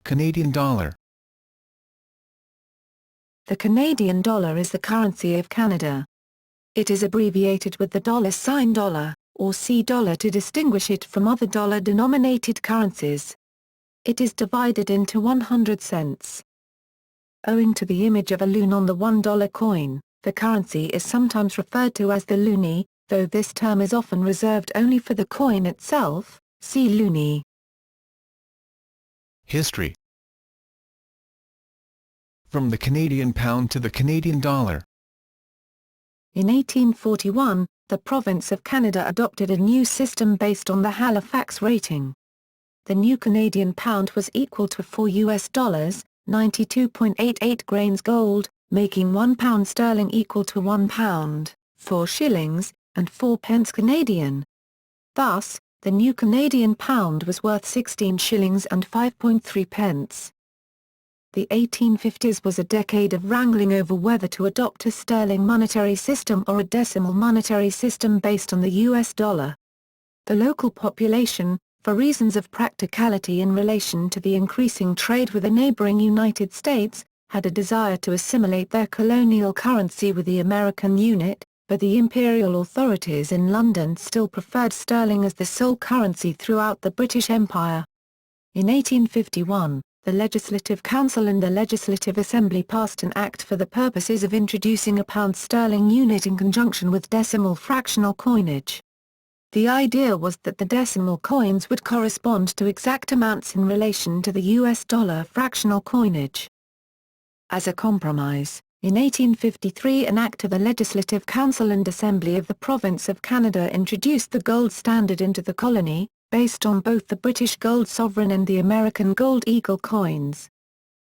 Canadian dollar. The Canadian dollar is the currency of Canada. It is abbreviated with the dollar sign $, or $, to distinguish it from other dollar-denominated currencies. It is divided into 100 cents. Owing to the image of a loon on the $1 coin, the currency is sometimes referred to as the loonie, though this term is often reserved only for the coin itself. See loonie. History. From the Canadian pound to the Canadian dollar. In 1841, the province of Canada adopted a new system based on the Halifax rating. The new Canadian pound was equal to $4, 92.88 grains gold, making £1 equal to £1, 4 shillings, and 4 pence Canadian. Thus, the new Canadian pound was worth 16 shillings and 5.3 pence. The 1850s was a decade of wrangling over whether to adopt a sterling monetary system or a decimal monetary system based on the US dollar. The local population, for reasons of practicality in relation to the increasing trade with the neighboring United States, had a desire to assimilate their colonial currency with the American unit, but the imperial authorities in London still preferred sterling as the sole currency throughout the British Empire. In 1851, the Legislative Council and the Legislative Assembly passed an act for the purposes of introducing a pound sterling unit in conjunction with decimal fractional coinage. The idea was that the decimal coins would correspond to exact amounts in relation to the US dollar fractional coinage. As a compromise, in 1853 an act of the Legislative Council and Assembly of the Province of Canada introduced the gold standard into the colony, based on both the British gold sovereign and the American gold eagle coins.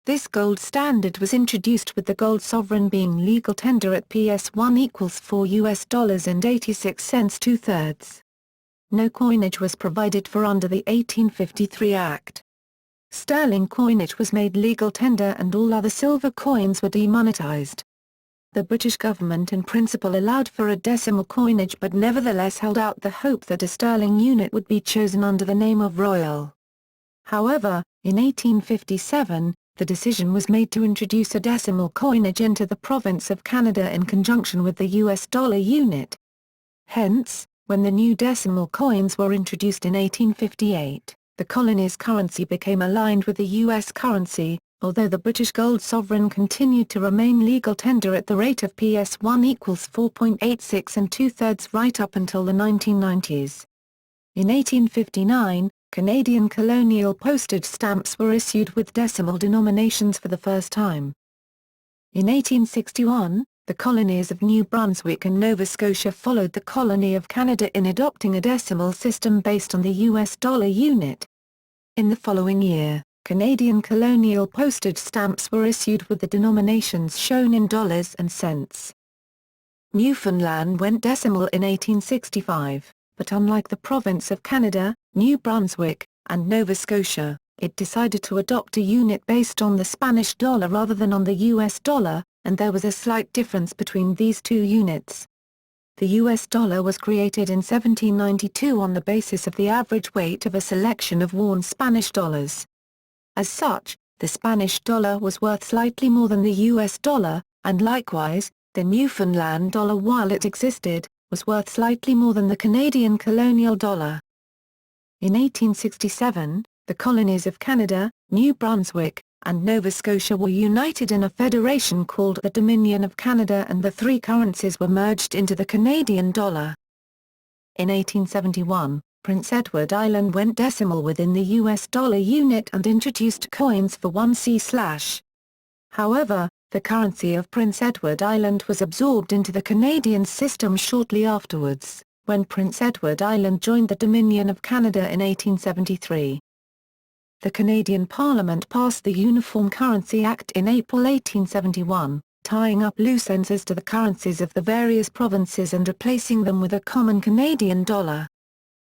This gold standard was introduced with the gold sovereign being legal tender at PS1 equals $4 and 86 cents 2/3. No coinage was provided for under the 1853 Act. Sterling coinage was made legal tender and all other silver coins were demonetized. The British government in principle allowed for a decimal coinage but nevertheless held out the hope that a sterling unit would be chosen under the name of Royal. However, in 1857, the decision was made to introduce a decimal coinage into the province of Canada in conjunction with the US dollar unit. Hence, when the new decimal coins were introduced in 1858, the colony's currency became aligned with the US currency, although the British gold sovereign continued to remain legal tender at the rate of PS1 equals 4.86 and 2/3 right up until the 1990s. In 1859, Canadian colonial postage stamps were issued with decimal denominations for the first time. In 1861, the colonies of New Brunswick and Nova Scotia followed the colony of Canada in adopting a decimal system based on the US dollar unit. In the following year, Canadian colonial postage stamps were issued with the denominations shown in dollars and cents. Newfoundland went decimal in 1865, but unlike the province of Canada, New Brunswick, and Nova Scotia, it decided to adopt a unit based on the Spanish dollar rather than on the US dollar, and there was a slight difference between these two units. The US dollar was created in 1792 on the basis of the average weight of a selection of worn Spanish dollars. As such, the Spanish dollar was worth slightly more than the US dollar, and likewise, the Newfoundland dollar while it existed, was worth slightly more than the Canadian colonial dollar. In 1867, the colonies of Canada, New Brunswick, and Nova Scotia were united in a federation called the Dominion of Canada and the three currencies were merged into the Canadian dollar. In 1871, Prince Edward Island went decimal within the US dollar unit and introduced coins for 1c/. However, the currency of Prince Edward Island was absorbed into the Canadian system shortly afterwards, when Prince Edward Island joined the Dominion of Canada in 1873. The Canadian Parliament passed the Uniform Currency Act in April 1871, tying up loose ends as to the currencies of the various provinces and replacing them with a common Canadian dollar.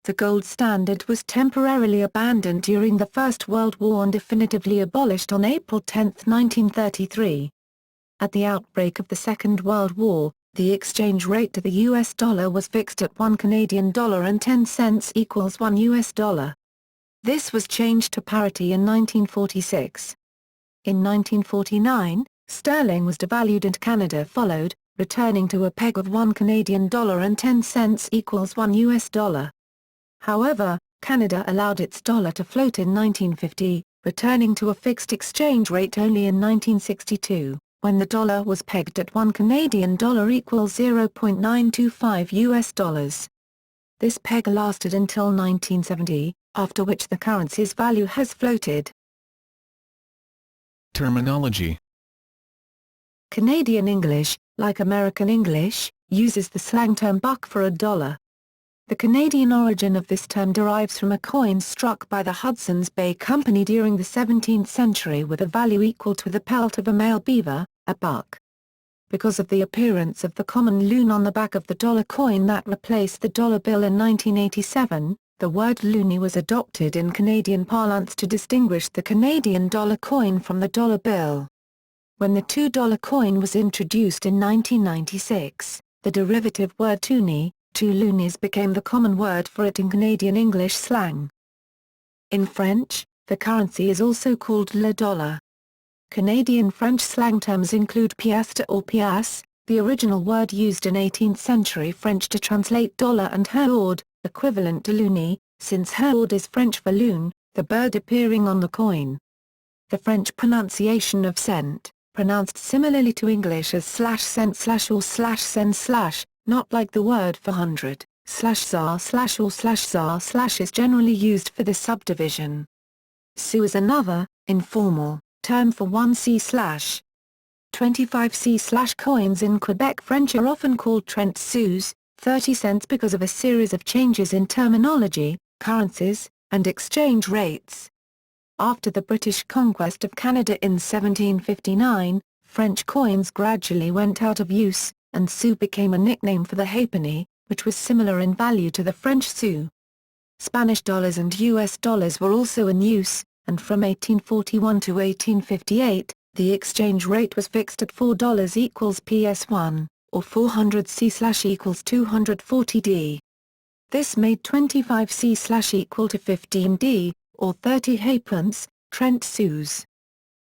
The gold standard was temporarily abandoned during the First World War and definitively abolished on April 10, 1933. At the outbreak of the Second World War, the exchange rate to the US dollar was fixed at 1 Canadian dollar and 10 cents equals 1 US dollar. This was changed to parity in 1946. In 1949, sterling was devalued and Canada followed, returning to a peg of $1 Canadian and 10 cents equals $1. However, Canada allowed its dollar to float in 1950, returning to a fixed exchange rate only in 1962, when the dollar was pegged at $1 Canadian equals $0.925. This peg lasted until 1970, after which the currency's value has floated. Terminology. Canadian English, like American English, uses the slang term buck for a dollar. The Canadian origin of this term derives from a coin struck by the Hudson's Bay Company during the 17th century with a value equal to the pelt of a male beaver, a buck. Because of the appearance of the common loon on the back of the dollar coin that replaced the dollar bill in 1987, the word loonie was adopted in Canadian parlance to distinguish the Canadian dollar coin from the dollar bill. When the $2 coin was introduced in 1996, the derivative word toonie, two loonies, became the common word for it in Canadian English slang. In French, the currency is also called le dollar. Canadian French slang terms include piastre or piace, the original word used in 18th century French to translate dollar, and hoard, equivalent to loonie, since hoard is French for loon, the bird appearing on the coin. The French pronunciation of cent, pronounced similarly to English as /cent/ or /sen/, not like the word for hundred, /za/ or /za/ is generally used for this subdivision. Sou is another, informal, term for 1 25 coins in Quebec French are often called trente sous, 30 cents, because of a series of changes in terminology, currencies, and exchange rates. After the British conquest of Canada in 1759, French coins gradually went out of use, and sou became a nickname for the halfpenny, which was similar in value to the French sou. Spanish dollars and US dollars were also in use, and from 1841 to 1858, the exchange rate was fixed at $4 equals PS1, or 400 C/equals 240 D. This made 25 C/equal to 15 D, or 30 halfpence, trente sous.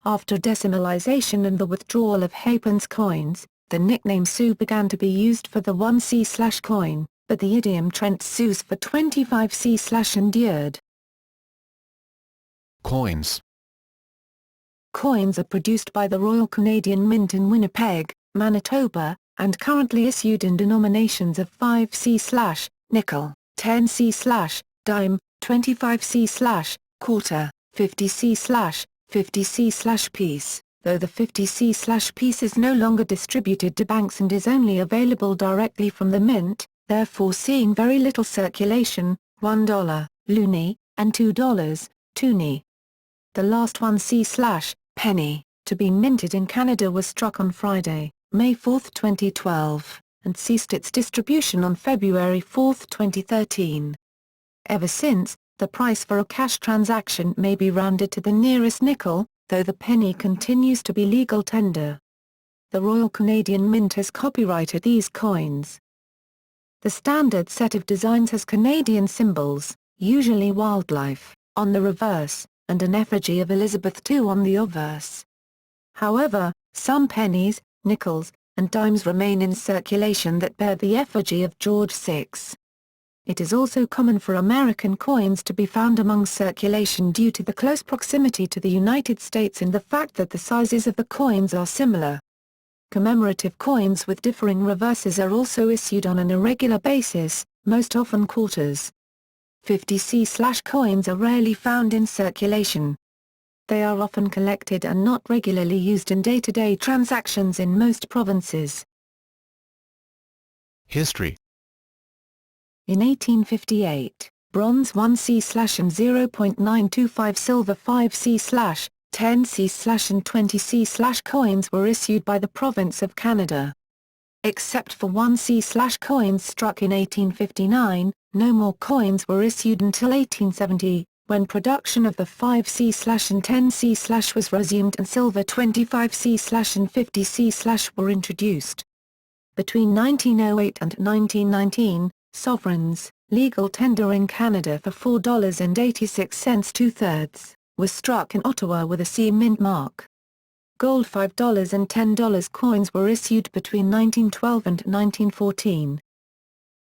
After decimalization and the withdrawal of halfpence coins, the nickname sou began to be used for the 1 C/coin, but the idiom trente sous for 25 C/ endured. Coins. Coins are produced by the Royal Canadian Mint in Winnipeg, Manitoba, and currently issued in denominations of 5 C/, nickel, 10 C/, dime, 25 C/, quarter, 50 C/, 50 C/piece, though the 50 C/piece is no longer distributed to banks and is only available directly from the mint, therefore seeing very little circulation. $1, loonie, and $2, toonie. The last 1 C/, penny, to be minted in Canada was struck on Friday, May 4, 2012, and ceased its distribution on February 4, 2013. Ever since, the price for a cash transaction may be rounded to the nearest nickel, though the penny continues to be legal tender. The Royal Canadian Mint has copyrighted these coins. The standard set of designs has Canadian symbols, usually wildlife, on the reverse, and an effigy of Elizabeth II on the obverse. However, some pennies, nickels, and dimes remain in circulation that bear the effigy of George VI. It is also common for American coins to be found among circulation due to the close proximity to the United States and the fact that the sizes of the coins are similar. Commemorative coins with differing reverses are also issued on an irregular basis, most often quarters. 50 C/coins are rarely found in circulation. They are often collected and not regularly used in day-to-day transactions in most provinces. History. In 1858, bronze 1 C/ and 0.925 silver 5 C/, 10 C/ and 20 C/ coins were issued by the province of Canada. Except for 1 C/ coins struck in 1859, no more coins were issued until 1870, when production of the 5 C/ and 10 C/ was resumed and silver 25 C/ and 50 C/ were introduced. Between 1908 and 1919, sovereigns, legal tender in Canada for $4.86 2/3, was struck in Ottawa with a C mint mark. Gold $5 and $10 coins were issued between 1912 and 1914.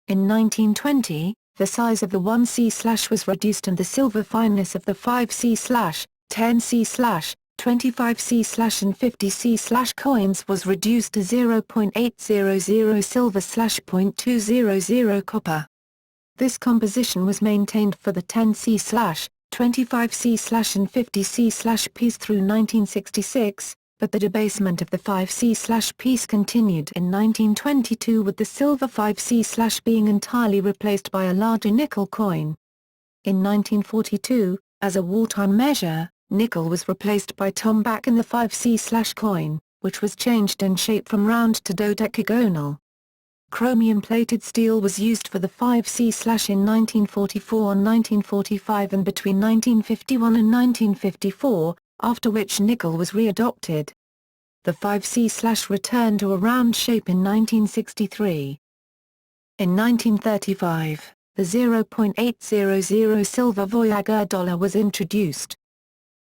In 1920, the size of the 1C/ was reduced and the silver fineness of the 5C/, 10C/, 25C/ and 50C/ coins was reduced to 0.800 silver/ 0.200 copper. This composition was maintained for the 10C/, 25C/ and 50C/ piece through 1966, but the debasement of the 5C/ piece continued in 1922 with the silver 5C/ being entirely replaced by a larger nickel coin. In 1942, as a wartime measure, nickel was replaced by tomback in the 5C/ coin, which was changed in shape from round to dodecagonal. Chromium-plated steel was used for the 5C/ in 1944 and 1945 and between 1951 and 1954, after which nickel was readopted. The 5C/ returned to a round shape in 1963. In 1935, the 0.800 silver Voyager dollar was introduced.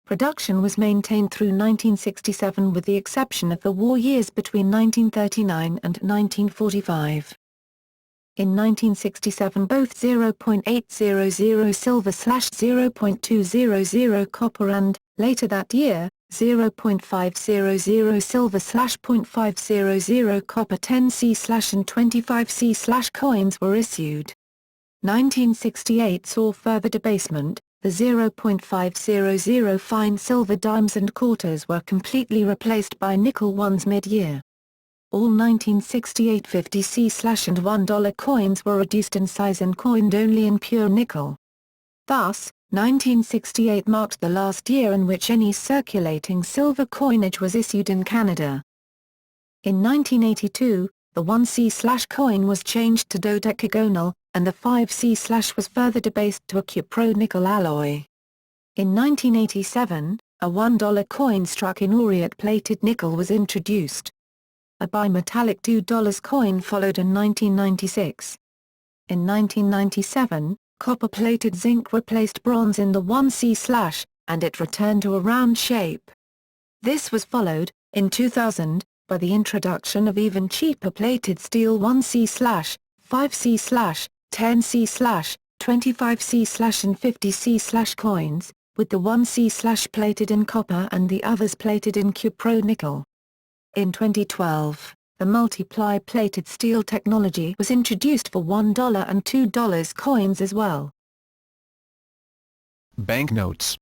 Production was maintained through 1967 with the exception of the war years between 1939 and 1945. In 1967 both 0.800 silver / 0.200 copper and, later that year, 0.500 silver / 0.500 copper 10C/ and 25C/ coins were issued. 1968 saw further debasement. The 0.500 fine silver dimes and quarters were completely replaced by nickel ones mid-year. All 1968 50C/ and $1 coins were reduced in size and coined only in pure nickel. Thus, 1968 marked the last year in which any circulating silver coinage was issued in Canada. In 1982, the 1C/ coin was changed to dodecagonal, and the 5C/ was further debased to a cupro-nickel alloy. In 1987, a $1 coin struck in aureate-plated nickel was introduced. A bimetallic $2 coin followed in 1996. In 1997, copper-plated zinc replaced bronze in the 1C/, and it returned to a round shape. This was followed, in 2000, by the introduction of even cheaper plated steel 1C/, 5C/, 10C/, 25C/ and 50C/ coins, with the 1C/ plated in copper and the others plated in cupro-nickel. In 2012, the multiply plated steel technology was introduced for $1 and $2 coins as well. Banknotes.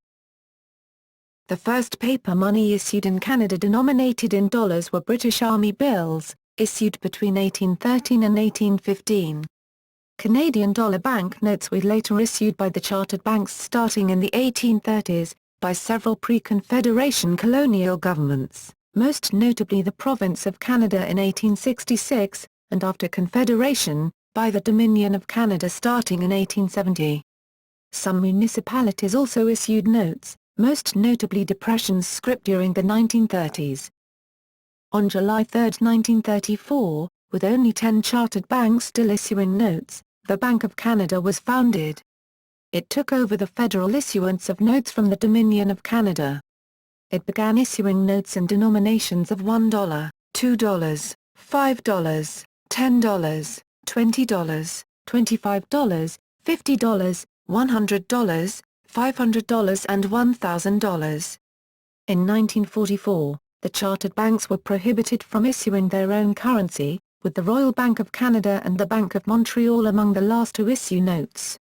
The first paper money issued in Canada denominated in dollars were British Army bills, issued between 1813 and 1815. Canadian dollar banknotes were later issued by the chartered banks starting in the 1830s, by several pre-Confederation colonial governments, most notably the Province of Canada in 1866, and after Confederation, by the Dominion of Canada starting in 1870. Some municipalities also issued notes, most notably Depression's scrip during the 1930s. On July 3, 1934, with only 10 chartered banks still issuing notes, the Bank of Canada was founded. It took over the federal issuance of notes from the Dominion of Canada. It began issuing notes in denominations of $1, $2, $5, $10, $20, $25, $50, $100, $500 and $1,000. In 1944, the chartered banks were prohibited from issuing their own currency, with the Royal Bank of Canada and the Bank of Montreal among the last to issue notes.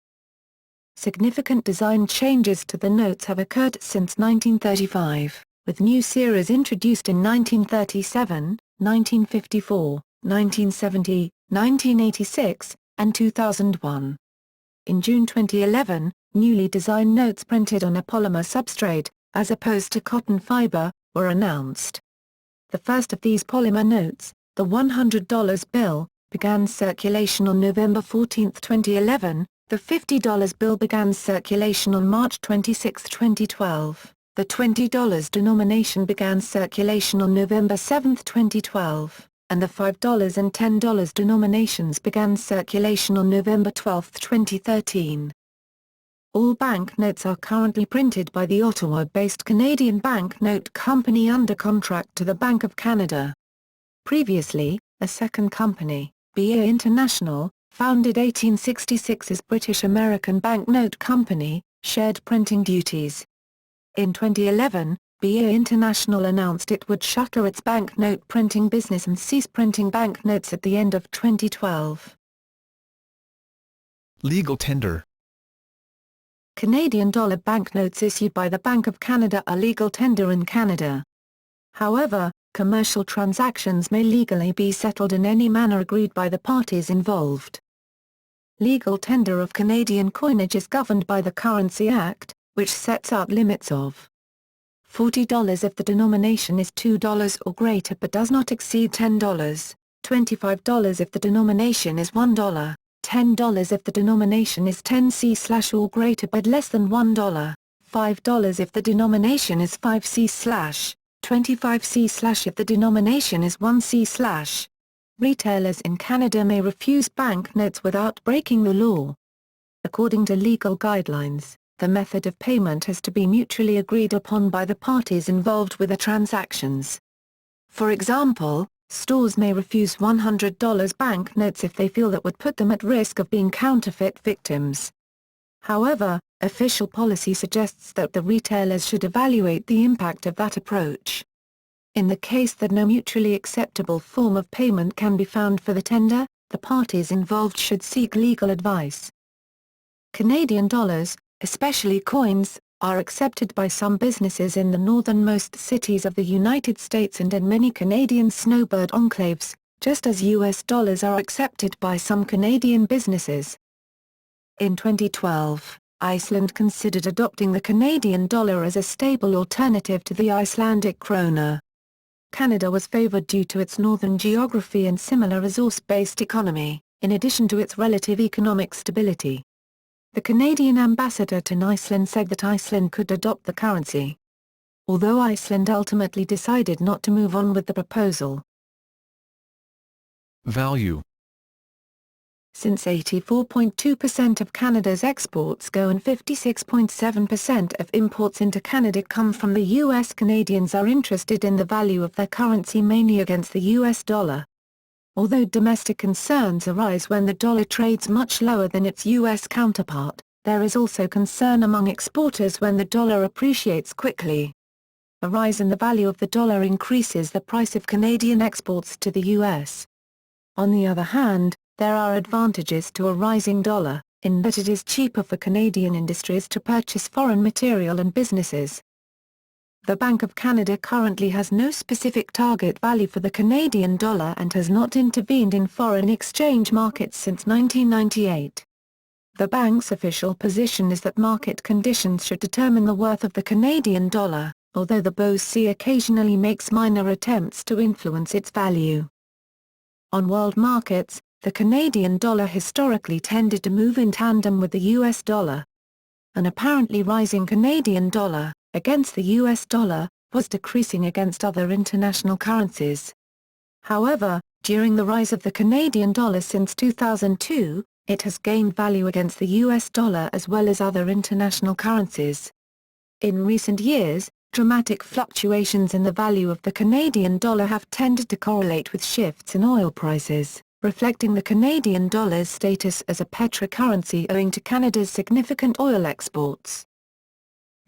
Significant design changes to the notes have occurred since 1935, with new series introduced in 1937, 1954, 1970, 1986, and 2001. In June 2011, newly designed notes printed on a polymer substrate, as opposed to cotton fiber, were announced. The first of these polymer notes, the $100 bill, began circulation on November 14, 2011, the $50 bill began circulation on March 26, 2012, the $20 denomination began circulation on November 7, 2012. and the $5 and $10 denominations began circulation on November 12, 2013. All banknotes are currently printed by the Ottawa-based Canadian Banknote Company under contract to the Bank of Canada. Previously, a second company, BA International, founded 1866 as British American Banknote Company, shared printing duties. In 2011, BA International announced it would shutter its banknote printing business and cease printing banknotes at the end of 2012. Legal tender. Canadian dollar banknotes issued by the Bank of Canada are legal tender in Canada. However, commercial transactions may legally be settled in any manner agreed by the parties involved. Legal tender of Canadian coinage is governed by the Currency Act, which sets out limits of $40 if the denomination is $2 or greater but does not exceed $10, $25 if the denomination is $1, $10 if the denomination is 10C/ or greater but less than $1, $5 if the denomination is 5C/, 25C/ if the denomination is 1C/. Retailers in Canada may refuse banknotes without breaking the law. According to legal guidelines, the method of payment has to be mutually agreed upon by the parties involved with the transactions. For example, stores may refuse $100 banknotes if they feel that would put them at risk of being counterfeit victims. However, official policy suggests that the retailers should evaluate the impact of that approach. In the case that no mutually acceptable form of payment can be found for the tender, the parties involved should seek legal advice. Canadian dollars, especially coins, are accepted by some businesses in the northernmost cities of the United States and in many Canadian snowbird enclaves, just as US dollars are accepted by some Canadian businesses. In 2012, Iceland considered adopting the Canadian dollar as a stable alternative to the Icelandic krona. Canada was favored due to its northern geography and similar resource-based economy, in addition to its relative economic stability. The Canadian ambassador to Iceland said that Iceland could adopt the currency, although Iceland ultimately decided not to move on with the proposal. Value. Since 84.2% of Canada's exports go and 56.7% of imports into Canada come from the US, Canadians are interested in the value of their currency mainly against the US dollar. Although domestic concerns arise when the dollar trades much lower than its US counterpart, there is also concern among exporters when the dollar appreciates quickly. A rise in the value of the dollar increases the price of Canadian exports to the US. On the other hand, there are advantages to a rising dollar, in that it is cheaper for Canadian industries to purchase foreign material and businesses. The Bank of Canada currently has no specific target value for the Canadian dollar and has not intervened in foreign exchange markets since 1998. The bank's official position is that market conditions should determine the worth of the Canadian dollar, although the BOC occasionally makes minor attempts to influence its value. On world markets, the Canadian dollar historically tended to move in tandem with the US dollar. An apparently rising Canadian dollar, against the US dollar, was decreasing against other international currencies. However, during the rise of the Canadian dollar since 2002, it has gained value against the US dollar as well as other international currencies. In recent years, dramatic fluctuations in the value of the Canadian dollar have tended to correlate with shifts in oil prices, reflecting the Canadian dollar's status as a petrocurrency owing to Canada's significant oil exports.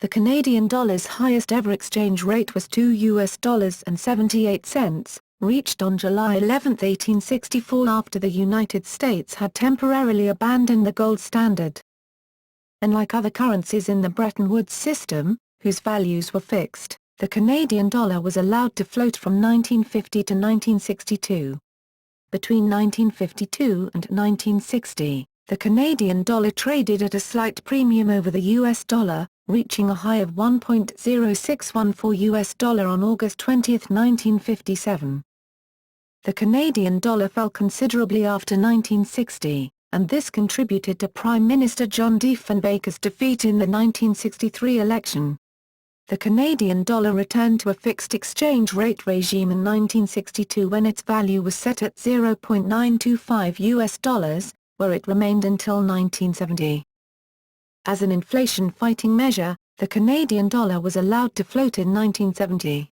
The Canadian dollar's highest ever exchange rate was $2.78, reached on July 11, 1864 after the United States had temporarily abandoned the gold standard. Unlike other currencies in the Bretton Woods system, whose values were fixed, the Canadian dollar was allowed to float from 1950 to 1962. Between 1952 and 1960, the Canadian dollar traded at a slight premium over the US dollar, reaching a high of $1.0614 on August 20, 1957. The Canadian dollar fell considerably after 1960, and this contributed to Prime Minister John Diefenbaker's defeat in the 1963 election. The Canadian dollar returned to a fixed exchange rate regime in 1962 when its value was set at $0.925, where it remained until 1970. As an inflation-fighting measure, the Canadian dollar was allowed to float in 1970.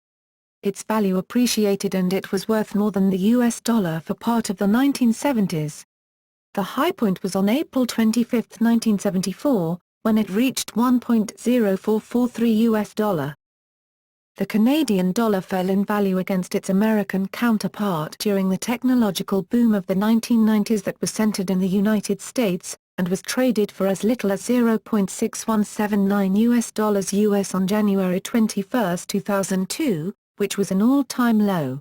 Its value appreciated and it was worth more than the US dollar for part of the 1970s. The high point was on April 25, 1974, when it reached $1.0443. The Canadian dollar fell in value against its American counterpart during the technological boom of the 1990s that was centered in the United States, and was traded for as little as $0.6179 US on January 21, 2002, which was an all-time low.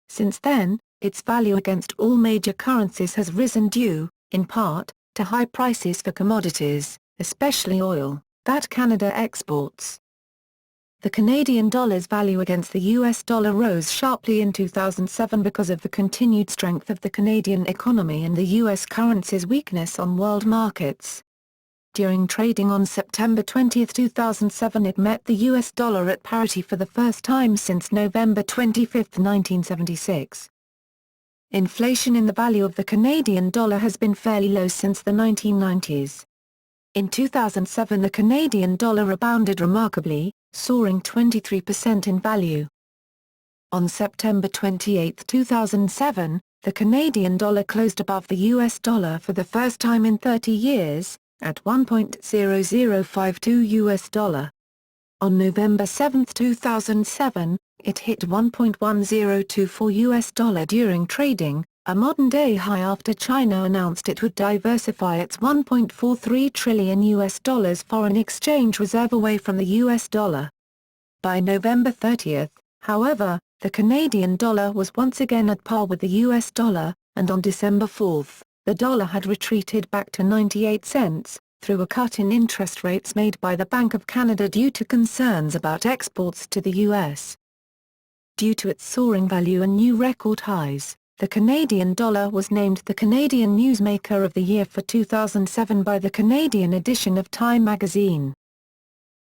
Since then, its value against all major currencies has risen due, in part, to high prices for commodities, especially oil, that Canada exports. The Canadian dollar's value against the US dollar rose sharply in 2007 because of the continued strength of the Canadian economy and the US currency's weakness on world markets. During trading on September 20, 2007 it met the US dollar at parity for the first time since November 25, 1976. Inflation in the value of the Canadian dollar has been fairly low since the 1990s. In 2007 the Canadian dollar rebounded remarkably, soaring 23% in value. On September 28, 2007, the Canadian dollar closed above the US dollar for the first time in 30 years, at $1.0052. On November 7, 2007, it hit $1.1024 during trading, a modern-day high after China announced it would diversify its $1.43 trillion foreign exchange reserve away from the US dollar. By November 30, however, the Canadian dollar was once again at par with the US dollar, and on December 4, the dollar had retreated back to 98 cents, through a cut in interest rates made by the Bank of Canada due to concerns about exports to the US. Due to its soaring value and new record highs, the Canadian dollar was named the Canadian Newsmaker of the Year for 2007 by the Canadian edition of Time magazine.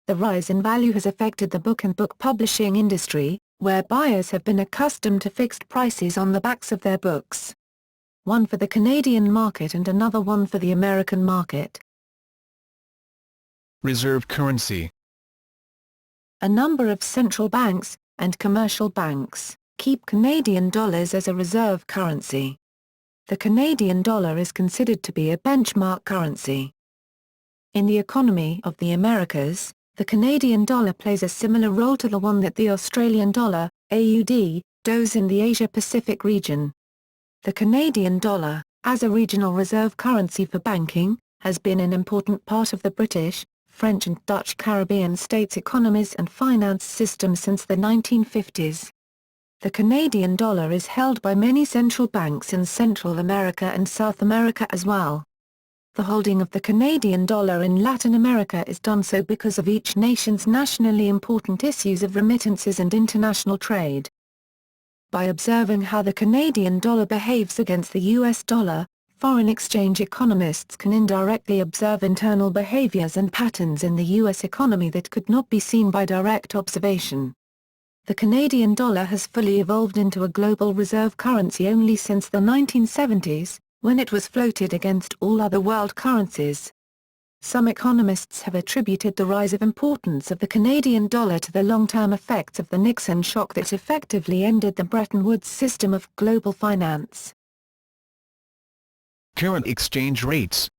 The rise in value has affected the book and book publishing industry, where buyers have been accustomed to fixed prices on the backs of their books. One for the Canadian market and another one for the American market. Reserve currency. A number of central banks, and commercial banks, keep Canadian dollars as a reserve currency. The Canadian dollar is considered to be a benchmark currency. In the economy of the Americas, the Canadian dollar plays a similar role to the one that the Australian dollar, AUD, does in the Asia-Pacific region. The Canadian dollar, as a regional reserve currency for banking, has been an important part of the British, French and Dutch Caribbean states' economies and finance systems since the 1950s. The Canadian dollar is held by many central banks in Central America and South America as well. The holding of the Canadian dollar in Latin America is done so because of each nation's nationally important issues of remittances and international trade. By observing how the Canadian dollar behaves against the US dollar, foreign exchange economists can indirectly observe internal behaviors and patterns in the U.S. economy that could not be seen by direct observation. The Canadian dollar has fully evolved into a global reserve currency only since the 1970s, when it was floated against all other world currencies. Some economists have attributed the rise of importance of the Canadian dollar to the long-term effects of the Nixon shock that effectively ended the Bretton Woods system of global finance. Current exchange rates.